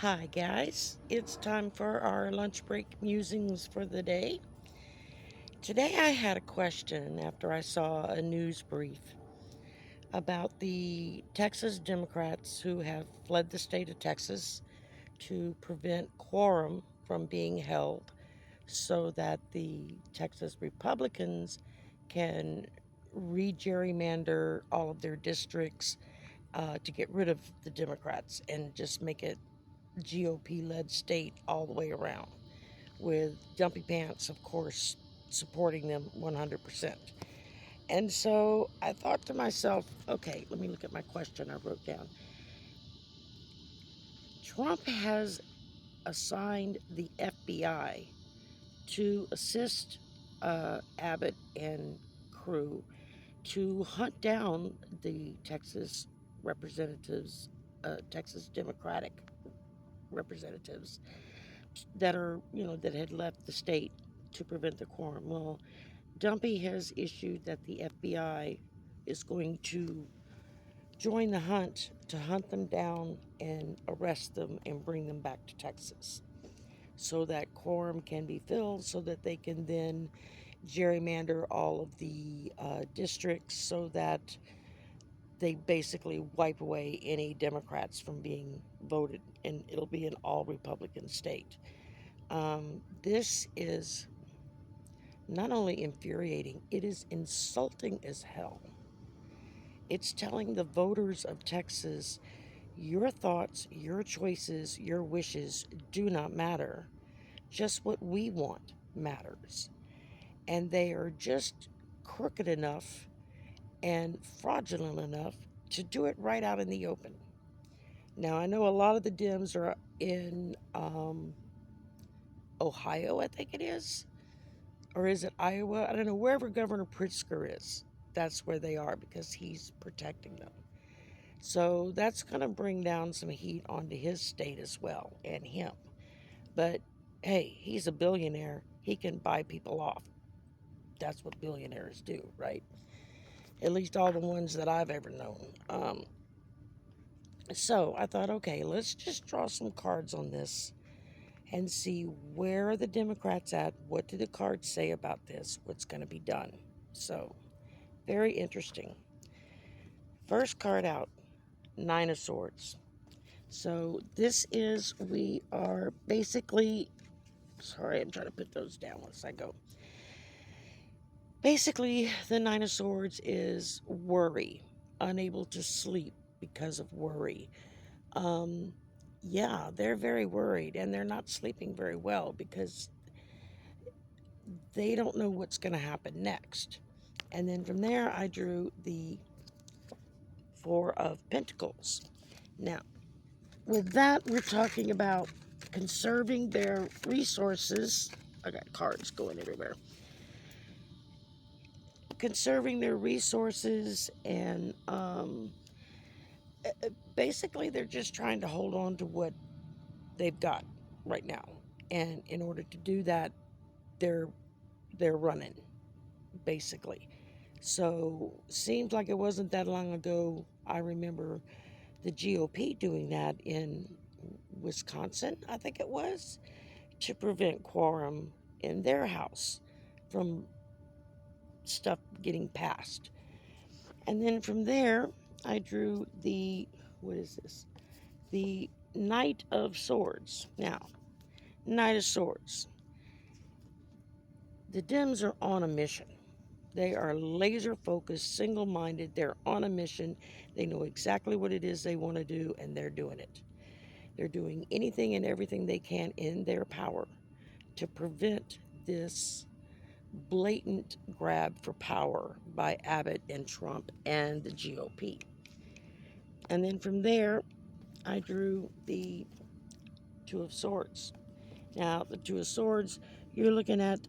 Hi guys, it's time for our lunch break musings for the day. Today I had a question after I saw a news brief about the Texas Democrats who have fled the state of Texas to prevent quorum from being held so that the Texas Republicans can re-gerrymander all of their districts to get rid of the Democrats and just make it GOP-led state all the way around, with Dumpy Pants, of course, supporting them 100%. And so I thought to myself, okay, let me look at my question I wrote down. Trump has assigned the FBI to assist Abbott and crew to hunt down the Texas representatives, Texas Democratic representatives that that had left the state to prevent the quorum. Well, Dumpy has issued that the FBI is going to join the hunt to hunt them down and arrest them and bring them back to Texas so that quorum can be filled so that they can then gerrymander all of the districts so that they basically wipe away any Democrats from being voted, and it'll be an all Republican state. This is not only infuriating, it is insulting as hell. It's telling the voters of Texas, your thoughts, your choices, your wishes do not matter. Just what we want matters. And they are just crooked enough and fraudulent enough to do it right out in the open. Now, I know a lot of the Dems are in Ohio, I think it is. Or is it Iowa? I don't know. Wherever Governor Pritzker is, that's where they are because he's protecting them. So that's going to bring down some heat onto his state as well and him. But hey, he's a billionaire. He can buy people off. That's what billionaires do, right? At least all the ones that I've ever known. So I thought, okay, let's just draw some cards on this and see where are the Democrats at. What do the cards say about this? What's going to be done? So very interesting. First card out, Nine of Swords. So this is, we are basically, sorry, I'm trying to put those down once I go. Basically, the Nine of Swords is worry, unable to sleep because of worry. Yeah, they're very worried and they're not sleeping very well because they don't know what's going to happen next. And then from there, I drew the Four of Pentacles. Now, with that, we're talking about conserving their resources. I got cards going everywhere. Conserving their resources, and basically, they're just trying to hold on to what they've got right now. And in order to do that, they're running, basically. So, seems like it wasn't that long ago. I remember the GOP doing that in Wisconsin, I think it was, to prevent quorum in their house from stuff getting passed. And then from there, I drew the, what is this? The Knight of Swords. Now, Knight of Swords. The Dems are on a mission. They are laser focused, single minded. They're on a mission. They know exactly what it is they want to do, and they're doing it. They're doing anything and everything they can in their power to prevent this blatant grab for power by Abbott and Trump and the GOP. And then from there, I drew the Two of Swords. Now, the Two of Swords, you're looking at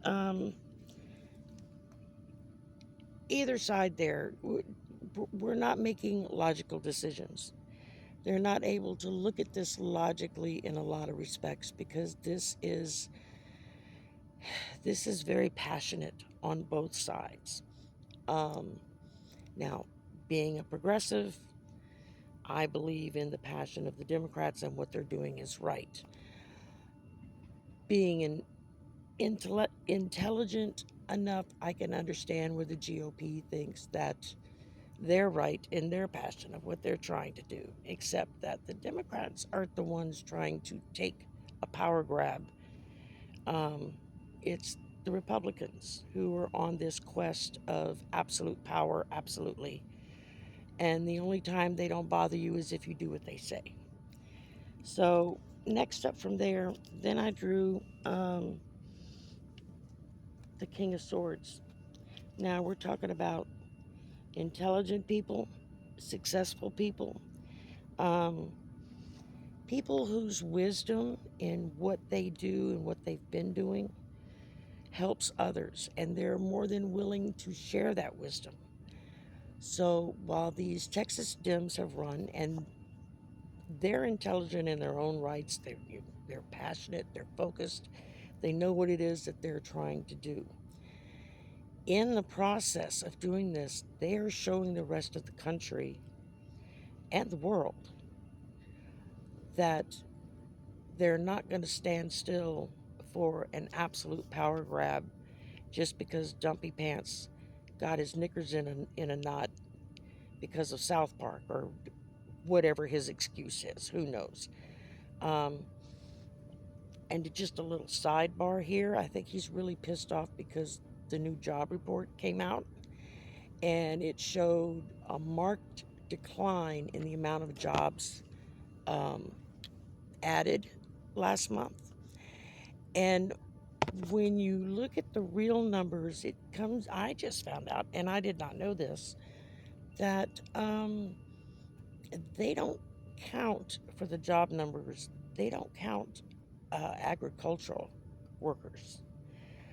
either side there. We're not making logical decisions. They're not able to look at this logically in a lot of respects because this is very passionate on both sides. Now, being a progressive, I believe in the passion of the Democrats and what they're doing is right. Being an intelligent enough, I can understand where the GOP thinks that they're right in their passion of what they're trying to do, except that the Democrats aren't the ones trying to take a power grab. It's the Republicans who are on this quest of absolute power, absolutely. And the only time they don't bother you is if you do what they say. So, next up from there, then I drew the King of Swords. Now we're talking about intelligent people, successful people, um, people whose wisdom in what they do and what they've been doing helps others, and they're more than willing to share that wisdom. So while these Texas Dems have run, and they're intelligent in their own rights, they're passionate, they're focused, they know what it is that they're trying to do. In the process of doing this, they are showing the rest of the country and the world that they're not going to stand still for an absolute power grab just because Dumpy Pants got his knickers in a knot because of South Park or whatever his excuse is. Who knows? And just a little sidebar here, I think he's really pissed off because the new job report came out and it showed a marked decline in the amount of jobs added last month. And when you look at the real numbers, I just found out, and I did not know this, that they don't count for the job numbers, they don't count agricultural workers.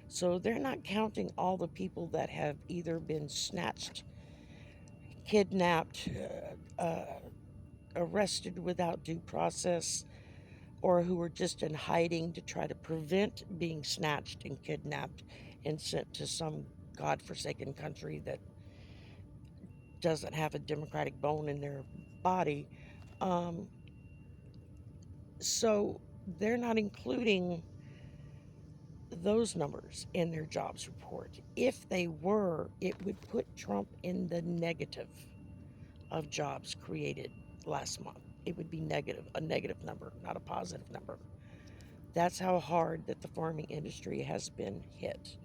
So they're not counting all the people that have either been snatched, kidnapped, arrested without due process, or who are just in hiding to try to prevent being snatched and kidnapped and sent to some godforsaken country that doesn't have a democratic bone in their body. So they're not including those numbers in their jobs report. If they were, it would put Trump in the negative of jobs created last month. It would be negative, a negative number, not a positive number. That's how hard that the farming industry has been hit.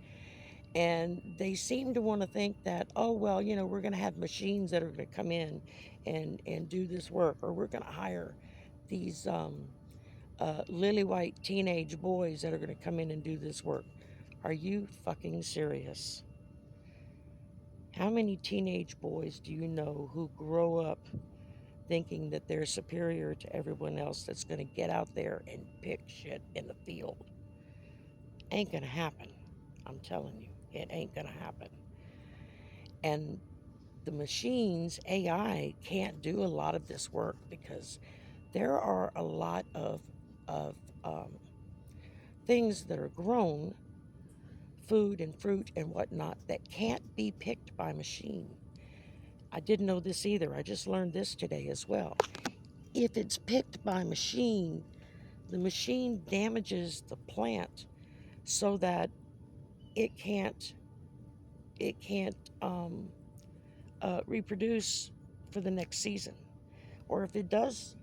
And they seem to want to think that, oh, well, we're going to have machines that are going to come in and do this work, or we're going to hire these lily white teenage boys that are going to come in and do this work. Are you fucking serious? How many teenage boys do you know who grow up thinking that they're superior to everyone else that's going to get out there and pick shit in the field? Ain't going to happen. I'm telling you, it ain't going to happen. And the machines, AI, can't do a lot of this work because there are a lot of things that are grown, food and fruit and whatnot, that can't be picked by machine. I didn't know this either. I just learned this today as well. If it's picked by machine, the machine damages the plant so that it can't reproduce for the next season. Or if it does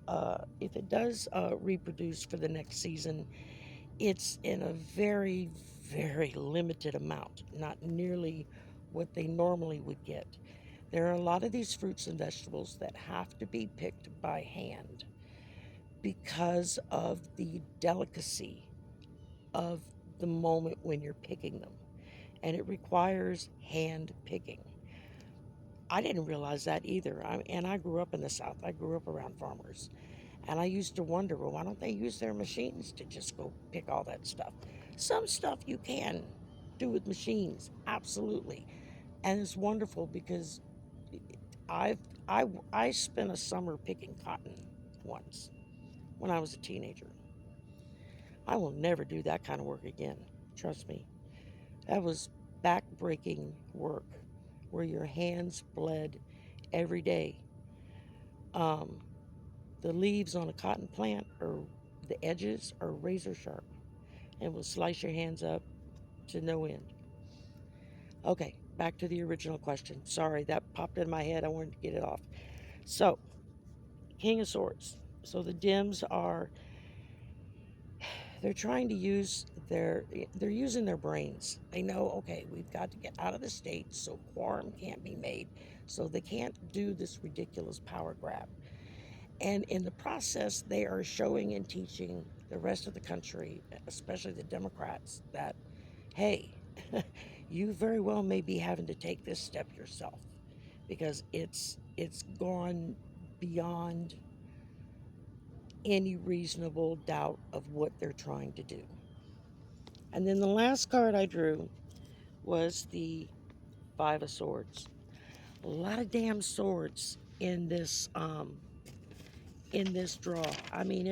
reproduce for the next season, it's in a very, very limited amount, not nearly what they normally would get. There are a lot of these fruits and vegetables that have to be picked by hand because of the delicacy of the moment when you're picking them. And it requires hand picking. I didn't realize that either. And I grew up in the South. I grew up around farmers. And I used to wonder, well, why don't they use their machines to just go pick all that stuff? Some stuff you can do with machines, absolutely. And it's wonderful because I spent a summer picking cotton once when I was a teenager. I will never do that kind of work again. Trust me. That was back-breaking work where your hands bled every day. The leaves on a cotton plant, or the edges, are razor sharp and will slice your hands up to no end. Okay, back to the original question. Sorry, that popped in my head. I wanted to get it off. So, King of Swords. So the Dims are, they're trying to use they're using their brains. They know, okay, we've got to get out of the state so quorum can't be made. So they can't do this ridiculous power grab. And in the process, they are showing and teaching the rest of the country, especially the Democrats, that, hey, you very well may be having to take this step yourself, because it's gone beyond any reasonable doubt of what they're trying to do. And then the last card I drew was the Five of Swords. A lot of damn swords in this draw. I mean,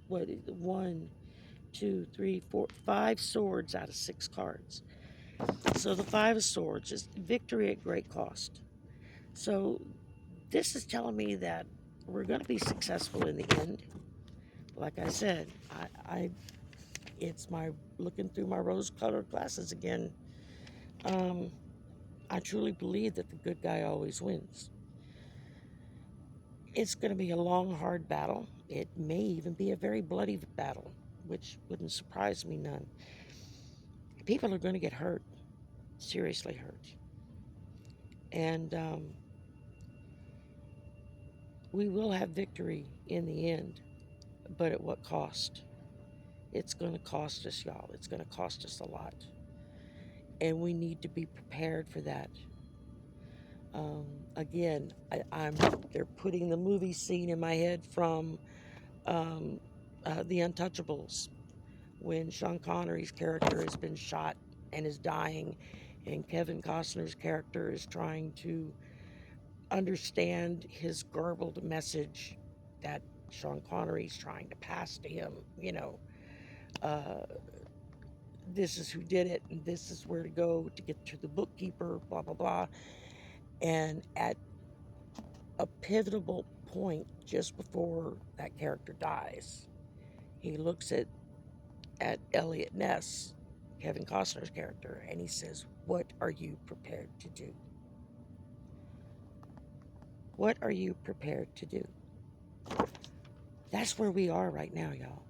one, two, three, four, 5 swords out of 6 cards. So the Five of Swords is victory at great cost. So this is telling me that we're going to be successful in the end. Like I said, it's my looking through my rose-colored glasses again. I truly believe that the good guy always wins. It's going to be a long, hard battle. It may even be a very bloody battle, which wouldn't surprise me none. People are going to get hurt, seriously hurt. And we will have victory in the end, but at what cost? It's going to cost us, y'all. It's going to cost us a lot. And we need to be prepared for that. Again, they're putting the movie scene in my head from The Untouchables, when Sean Connery's character has been shot and is dying, and Kevin Costner's character is trying to understand his garbled message that Sean Connery's trying to pass to him. This is who did it, and this is where to go to get to the bookkeeper, blah, blah, blah. And at a pivotal point, just before that character dies, he looks at Elliot Ness, Kevin Costner's character, and he says, "What are you prepared to do? What are you prepared to do?" That's where we are right now, y'all.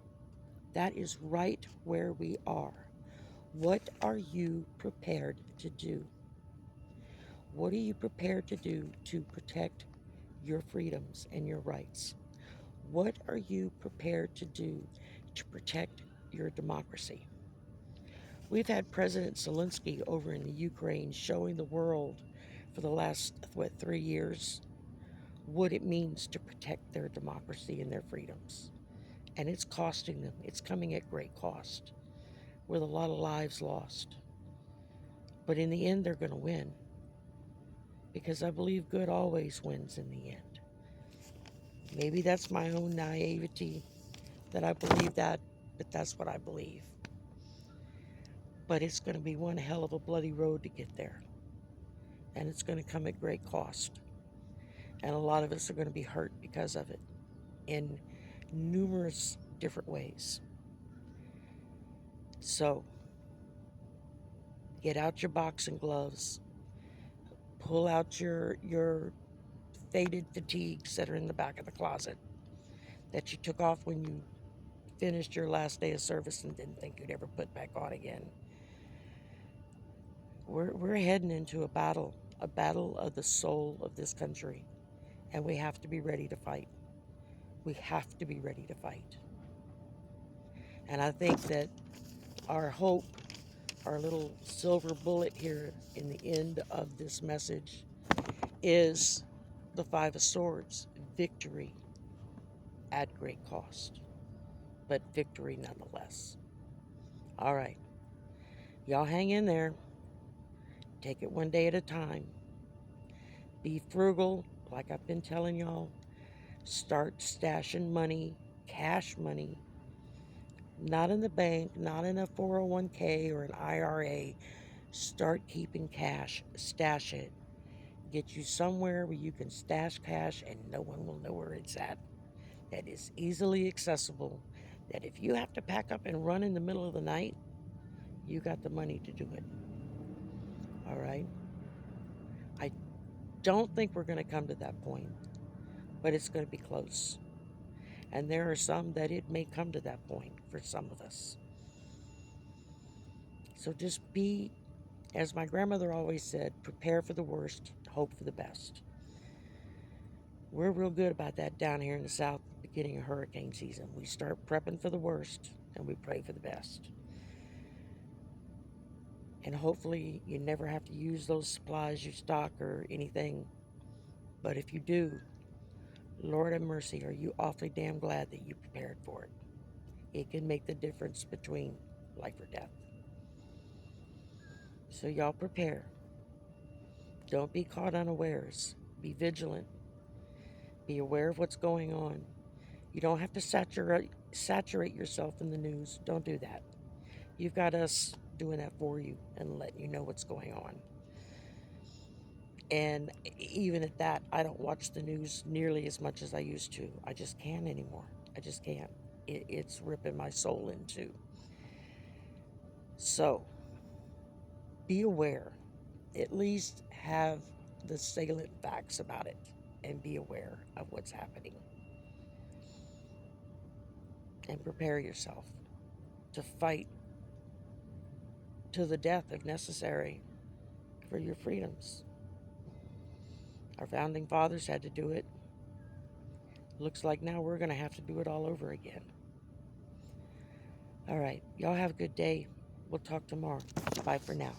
That is right where we are. What are you prepared to do? What are you prepared to do to protect your freedoms and your rights? What are you prepared to do to protect your democracy? We've had President Zelensky over in the Ukraine showing the world for the last, 3 years, what it means to protect their democracy and their freedoms. And it's costing them. It's coming at great cost, with a lot of lives lost. But in the end, they're going to win, because I believe good always wins in the end. Maybe that's my own naivety that I believe that, but that's what I believe. But it's going to be one hell of a bloody road to get there. And it's going to come at great cost. And a lot of us are going to be hurt because of it in numerous different ways. So, get out your boxing gloves. Pull out your faded fatigues that are in the back of the closet that you took off when you finished your last day of service and didn't think you'd ever put back on again. We're heading into a battle of the soul of this country, and we have to be ready to fight. We have to be ready to fight. And I think that our hope, our little silver bullet here in the end of this message, is the Five of Swords, victory at great cost, but victory nonetheless. All right, y'all hang in there. Take it one day at a time. Be frugal, like I've been telling y'all. Start stashing money, cash money, not in the bank, not in a 401k or an IRA. Start keeping cash. Stash it. Get you somewhere where you can stash cash and no one will know where it's at. that is easily accessible, that if you have to pack up and run in the middle of the night, you got the money to do it. All right? I don't think we're going to come to that point, but it's going to be close. And there are some that it may come to that point for some of us. So just be, as my grandmother always said, prepare for the worst, hope for the best. We're real good about that down here in the South, beginning of hurricane season. We start prepping for the worst and we pray for the best. And hopefully you never have to use those supplies you stock or anything. But if you do, Lord have mercy, are you awfully damn glad that you prepared for it? It can make the difference between life or death. So y'all prepare. Don't be caught unawares. Be vigilant. Be aware of what's going on. You don't have to saturate yourself in the news. Don't do that. You've got us doing that for you and letting you know what's going on. And even at that, I don't watch the news nearly as much as I used to. I just can't anymore. I just can't. It's ripping my soul in two. So, be aware. At least have the salient facts about it and be aware of what's happening. And prepare yourself to fight to the death if necessary for your freedoms. Our founding fathers had to do it. Looks like now we're going to have to do it all over again. All right. Y'all have a good day. We'll talk tomorrow. Bye for now.